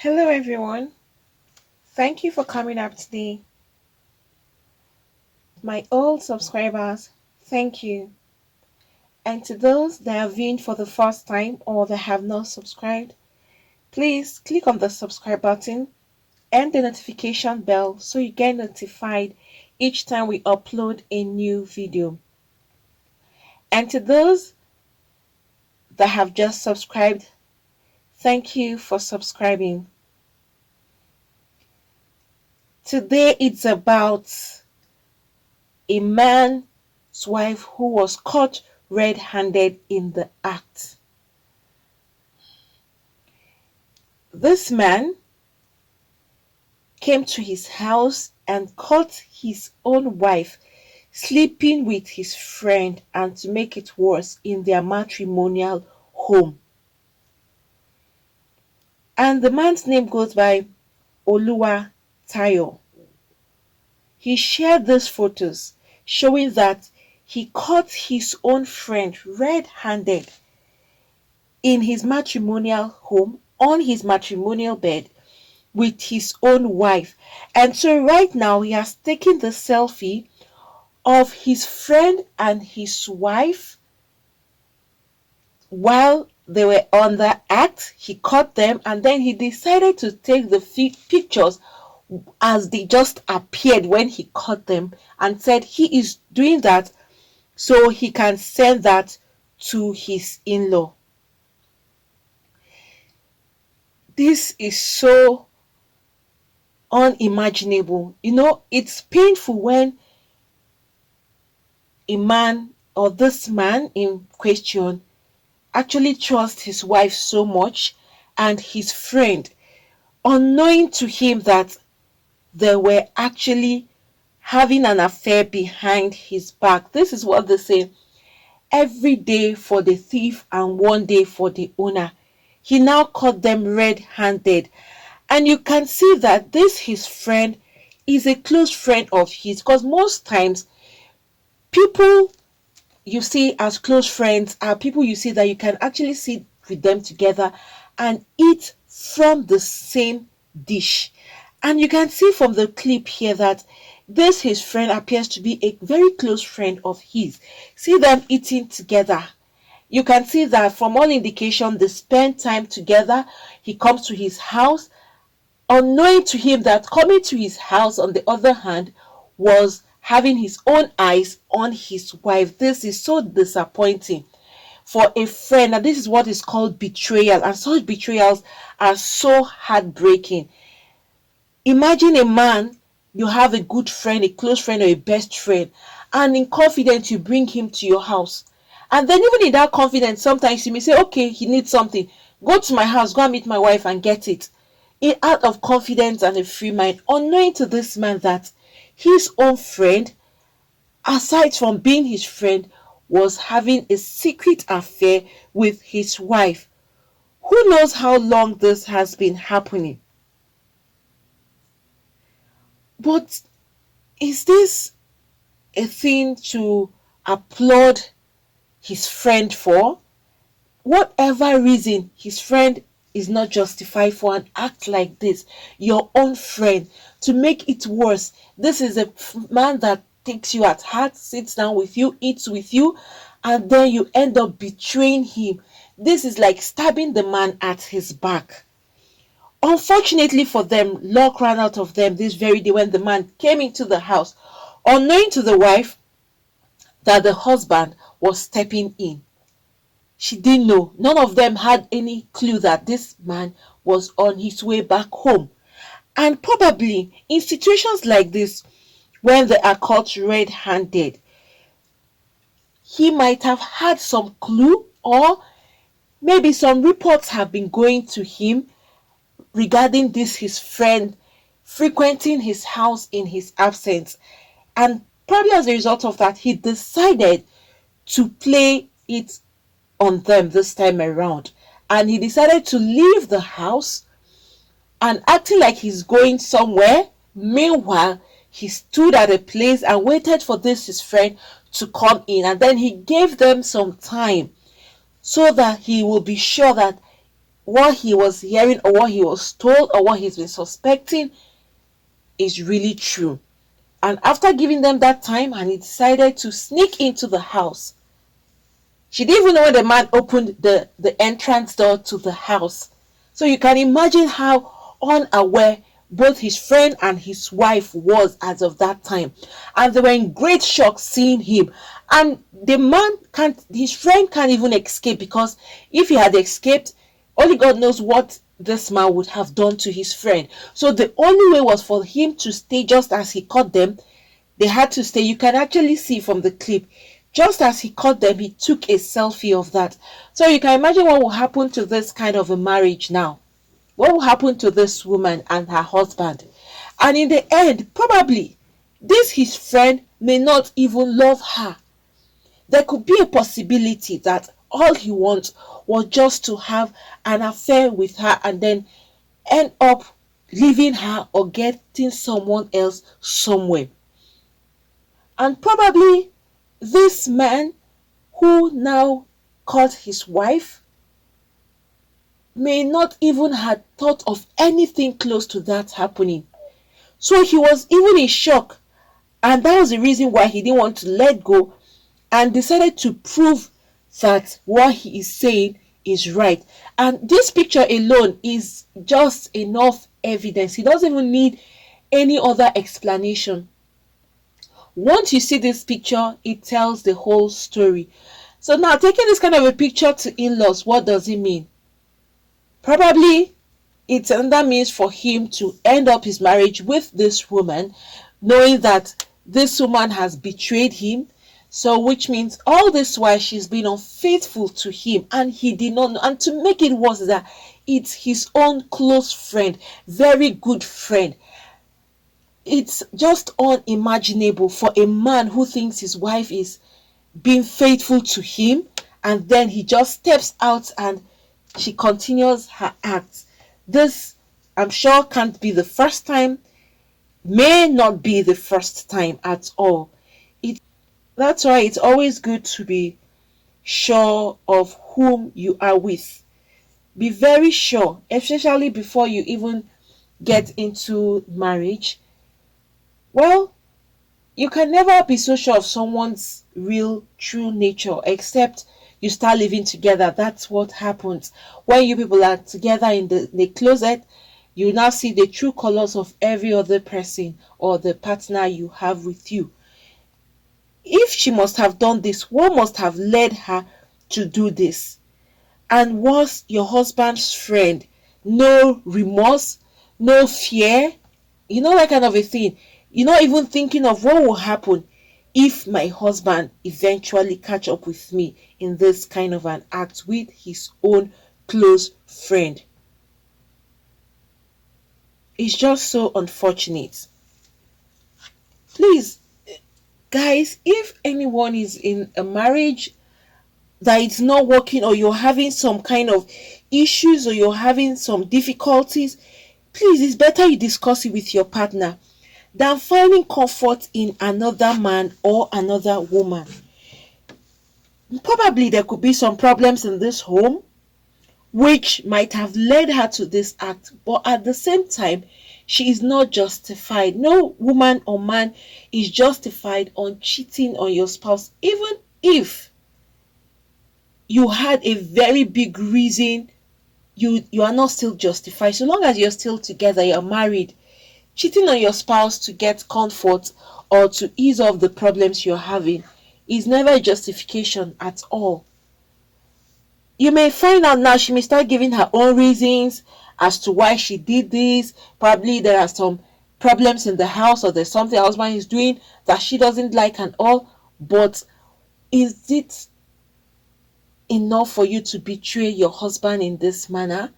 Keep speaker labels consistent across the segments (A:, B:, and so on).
A: Hello, everyone. Thank you for coming up today. My old subscribers, thank you. And to those that are viewing for the first time or that have not subscribed, please click on the subscribe button and the notification bell so you get notified each time we upload a new video. And to those that have just subscribed, thank you for subscribing. Today it's about a man's wife who was caught red-handed in the act. This man came to his house and caught his own wife sleeping with his friend, and to make it worse, in their matrimonial home. And the man's name goes by Oluwa Tayo. He shared these photos showing that he caught his own friend red-handed in his matrimonial home, on his matrimonial bed, with his own wife. And so right now he has taken the selfie of his friend and his wife while they were on the act. He caught them and then he decided to take the pictures as they just appeared when he caught them, and said he is doing that so he can send that to his in-law. This is so unimaginable. It's painful when a man, or this man in question, actually trusts his wife so much, and his friend, unknowing to him that they were actually having an affair behind his back. This is what they say: every day for the thief and one day for the owner. He now caught them red-handed. And you can see that this his friend is a close friend of his, because most times people you see as close friends are people you see that you can actually sit with them together and eat from the same dish. And you can see from the clip here that this his friend appears to be a very close friend of his. See them eating together. You can see that from all indication they spend time together. He comes to his house, unknowing to him that coming to his house, on the other hand, was having his own eyes on his wife. This is so disappointing for a friend, and this is what is called betrayal, and such betrayals are so heartbreaking. Imagine a man, you have a good friend, a close friend, or a best friend, and in confidence you bring him to your house, and then even in that confidence sometimes you may say, okay, he needs something, go to my house, go and meet my wife and get it, out of confidence and a free mind, unknowing to this man that his own friend, aside from being his friend, was having a secret affair with his wife. Who knows how long this has been happening? But is this a thing to applaud his friend for? Whatever reason his friend is not justified for an act like this, your own friend, to make it worse, this is a man that takes you at heart, sits down with you, eats with you, and then you end up betraying him. This is like stabbing the man at his back. Unfortunately for them, luck ran out of them this very day when the man came into the house, unknowing to the wife that the husband was stepping in. She didn't know. None of them had any clue that this man was on his way back home. And probably in situations like this, when they are caught red-handed, he might have had some clue, or maybe some reports have been going to him regarding this his friend frequenting his house in his absence. And probably as a result of that, he decided to play it on them this time around, and he decided to leave the house and acting like he's going somewhere. Meanwhile, he stood at a place and waited for this his friend to come in, and then he gave them some time so that he will be sure that what he was hearing or what he was told or what he's been suspecting is really true. And after giving them that time, and he decided to sneak into the house. She didn't even know when the man opened the entrance door to the house. So you can imagine how unaware both his friend and his wife was as of that time. And they were in great shock seeing him. And the man can't, his friend can't even escape, because if he had escaped, only God knows what this man would have done to his friend. So the only way was for him to stay. Just as he caught them, they had to stay. You can actually see from the clip, just as he caught them, he took a selfie of that. So you can imagine what will happen to this kind of a marriage now. What will happen to this woman and her husband? And in the end, probably, this his friend may not even love her. There could be a possibility that all he wants was just to have an affair with her and then end up leaving her or getting someone else somewhere. And probably this man who now caught his wife may not even have thought of anything close to that happening. So he was even in shock, and that was the reason why he didn't want to let go and decided to prove that what he is saying is right. And this picture alone is just enough evidence. He doesn't even need any other explanation. Once you see this picture, it tells the whole story. So now, taking this kind of a picture to in-laws, what does it mean? Probably it's another means for him to end up his marriage with this woman, knowing that this woman has betrayed him. So which means all this while she's been unfaithful to him, and he did not know. And to make it worse, that it's his own close friend, very good friend. It's just unimaginable for a man who thinks his wife is being faithful to him, and then he just steps out and she continues her acts. This, I'm sure, can't be the first time, may not be the first time at all. That's why it's always good to be sure of whom you are with. Be very sure, especially before you even get into marriage. Well, you can never be so sure of someone's real true nature except you start living together. That's what happens when you people are together in the closet. You now see the true colors of every other person or the partner you have with you. If she must have done this, what must have led her to do this? And was your husband's friend no remorse, no fear? You know, that kind of a thing. You're not even thinking of what will happen if my husband eventually catch up with me in this kind of an act with his own close friend. It's just so unfortunate. Please, guys, if anyone is in a marriage that it's not working, or you're having some kind of issues, or you're having some difficulties, please, it's better you discuss it with your partner than finding comfort in another man or another woman. Probably there could be some problems in this home which might have led her to this act, but at the same time, she is not justified. No woman or man is justified on cheating on your spouse, even if you had a very big reason. You are not still justified. So long as you're still together, you're married, cheating on your spouse to get comfort or to ease off the problems you're having is never a justification at all. You may find out now, she may start giving her own reasons as to why she did this. Probably there are some problems in the house, or there's something her husband is doing that she doesn't like and all. But is it enough for you to betray your husband in this manner?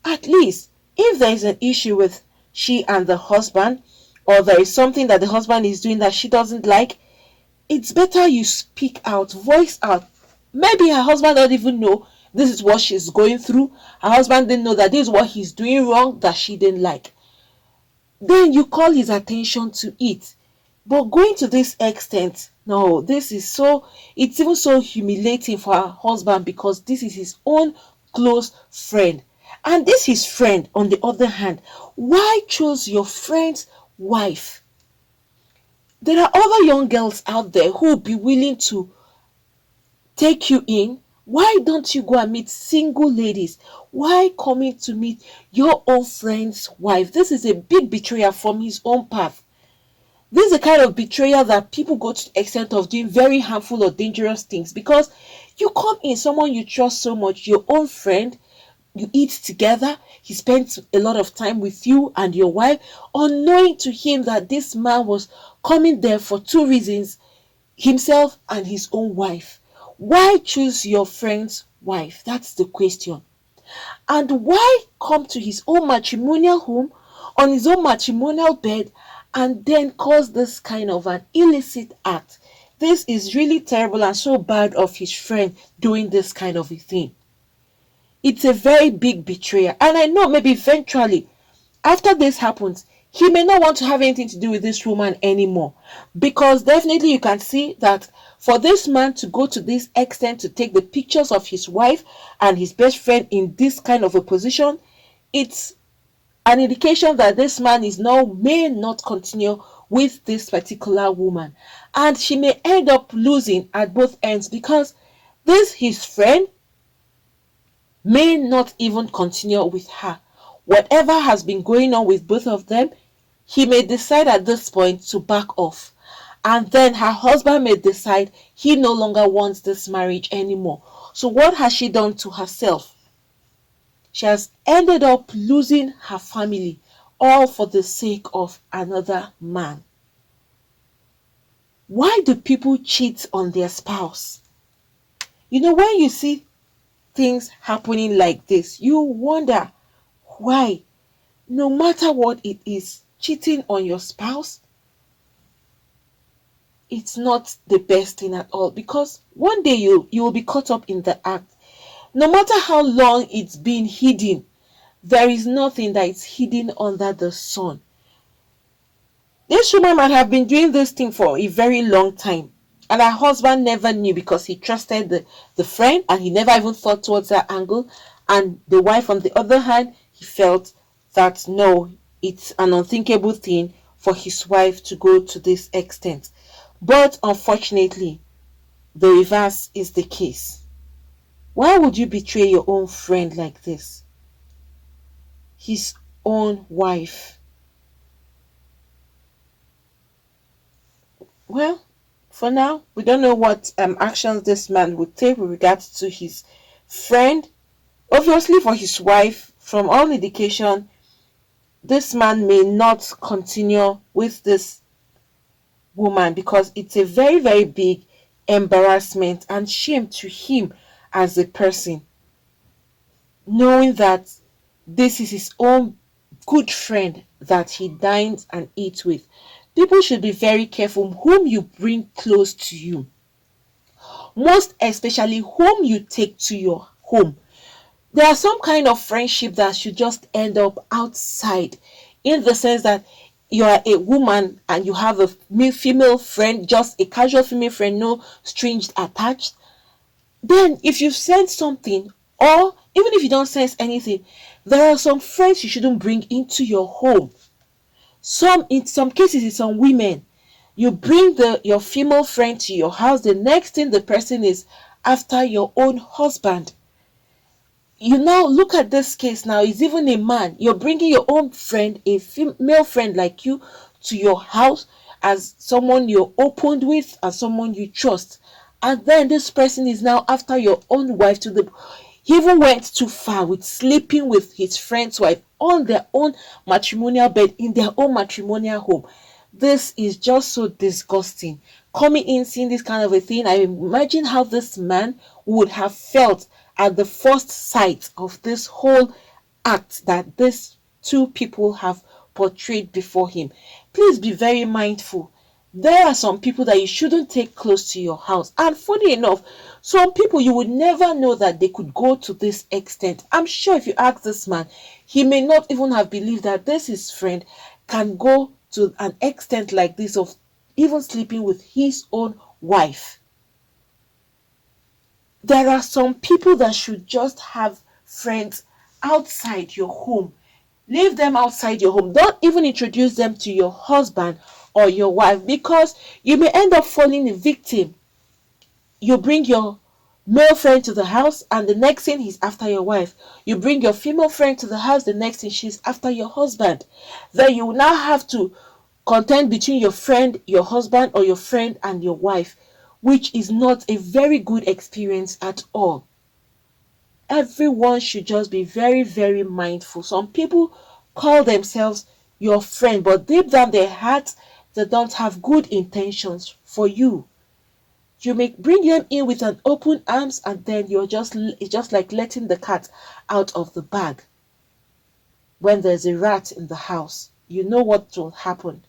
A: At least, if there is an issue with she and the husband, or there is something that the husband is doing that she doesn't like, it's better you speak out, voice out. Maybe her husband don't even know this is what she's going through. Her husband didn't know that this is what he's doing wrong that she didn't like. Then you call his attention to it. But going to this extent, no, it's even so humiliating for her husband, because this is his own close friend. And this his friend, on the other hand, why choose your friend's wife? There are other young girls out there who will be willing to take you in. Why don't you go and meet single ladies? Why coming to meet your own friend's wife? This is a big betrayal from his own path. This is the kind of betrayal that people go to the extent of doing very harmful or dangerous things, because you come in someone you trust so much, your own friend, you eat together, he spends a lot of time with you and your wife, unknowing to him that this man was coming there for two reasons, himself and his own wife. Why choose your friend's wife? That's the question. And why come to his own matrimonial home, on his own matrimonial bed, and then cause this kind of an illicit act? This is really terrible and so bad of his friend doing this kind of a thing. It's a very big betrayal. And I know maybe eventually, after this happens, he may not want to have anything to do with this woman anymore. Because definitely you can see that for this man to go to this extent to take the pictures of his wife and his best friend in this kind of a position, it's an indication that this man may not continue with this particular woman. And she may end up losing at both ends, because this his friend may not even continue with her. Whatever has been going on with both of them, he may decide at this point to back off. And then her husband may decide he no longer wants this marriage anymore. So what has she done to herself? She has ended up losing her family, all for the sake of another man. Why do people cheat on their spouse? When you see things happening like this, you wonder why. No matter what it is, cheating on your spouse, it's not the best thing at all, because one day you will be caught up in the act. No matter how long it's been hidden, there is nothing that is hidden under the sun. This woman might have been doing this thing for a very long time, and her husband never knew because he trusted the friend and he never even thought towards that angle. And the wife, on the other hand, he felt that no, it's an unthinkable thing for his wife to go to this extent. But unfortunately, the reverse is the case. Why would you betray your own friend like this? His own wife. Well, for now, we don't know what actions this man would take with regards to his friend. Obviously, for his wife, from all indication, this man may not continue with this woman, because it's a very, very big embarrassment and shame to him as a person, knowing that this is his own good friend that he dines and eats with. People should be very careful whom you bring close to you, most especially whom you take to your home. There are some kind of friendship that should just end up outside, in the sense that you are a woman and you have a female friend, just a casual female friend, no strings attached. Then if you sense something, or even if you don't sense anything, there are some friends you shouldn't bring into your home. In some cases, it's some women. You bring your female friend to your house, the next thing the person is after your own husband. You now look at this case now, it's even a man. You're bringing your own friend, a female friend like you, to your house as someone you're opened with and someone you trust. And then this person is now after your own wife he even went too far with sleeping with his friend's wife on their own matrimonial bed in their own matrimonial home. This is just so disgusting. Coming in, seeing this kind of a thing, I imagine how this man would have felt at the first sight of this whole act that these two people have portrayed before him. Please be very mindful. There are some people that you shouldn't take close to your house. And funny enough, some people you would never know that they could go to this extent. I'm sure if you ask this man, he may not even have believed that this his friend can go to an extent like this of even sleeping with his own wife. There are some people that should just have friends outside your home. Leave them outside your home. Don't even introduce them to your husband or your wife, because you may end up falling a victim. You bring your male friend to the house, and the next thing he's after your wife. You bring your female friend to the house, the next thing she's after your husband. Then you now have to contend between your friend, your husband, or your friend and your wife, which is not a very good experience at all. Everyone should just be very, very mindful. Some people call themselves your friend, but deep down their hearts, they don't have good intentions for you. You may bring them in with an open arms, and then it's just like letting the cat out of the bag. When there's a rat in the house, you know what will happen.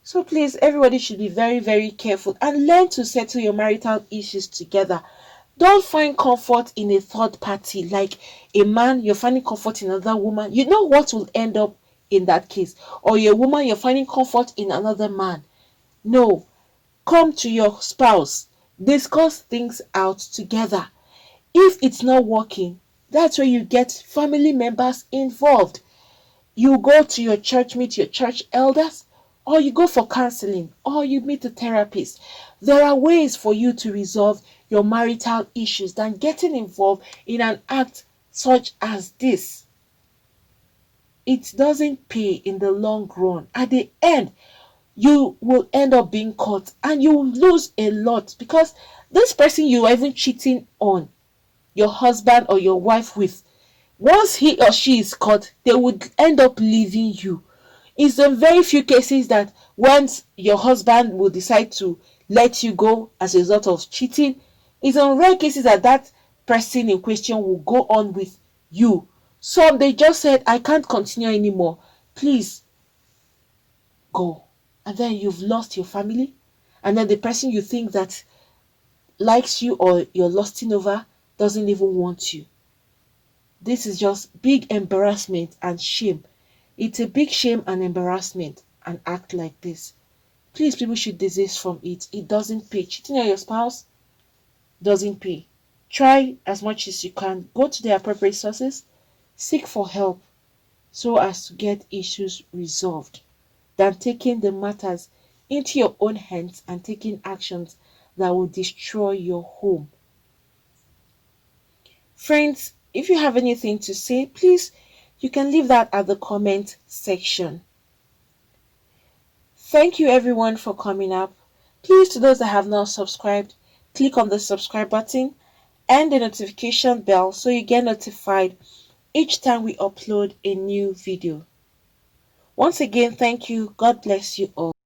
A: So please, everybody should be very, very careful and learn to settle your marital issues together. Don't find comfort in a third party, like a man, you're finding comfort in another woman. You know what will end up in that case. Or you're a woman, you're finding comfort in another man. No. Come to your spouse. Discuss things out together. If it's not working, that's where you get family members involved. You go to your church, meet your church elders, or you go for counseling, or you meet a therapist. There are ways for you to resolve your marital issues than getting involved in an act such as this. It doesn't pay in the long run. At the end, you will end up being caught and you will lose a lot, because this person you are even cheating on your husband or your wife with, once he or she is caught, they would end up leaving you. It's in very few cases that once your husband will decide to let you go as a result of cheating, it's in rare cases that that person in question will go on with you. So they just said, I can't continue anymore. Please go. And then you've lost your family. And then the person you think that likes you or you're lusting over doesn't even want you. This is just big embarrassment and shame. It's a big shame and embarrassment, an act like this. Please, people should desist from it. It doesn't pay. Cheating on your spouse doesn't pay. Try as much as you can. Go to the appropriate sources. Seek for help so as to get issues resolved, than taking the matters into your own hands and taking actions that will destroy your home. Friends, if you have anything to say, please, you can leave that at the comment section. Thank you everyone for coming up. Please, to those that have not subscribed, click on the subscribe button and the notification bell so you get notified each time we upload a new video. Once again, thank you. God bless you all.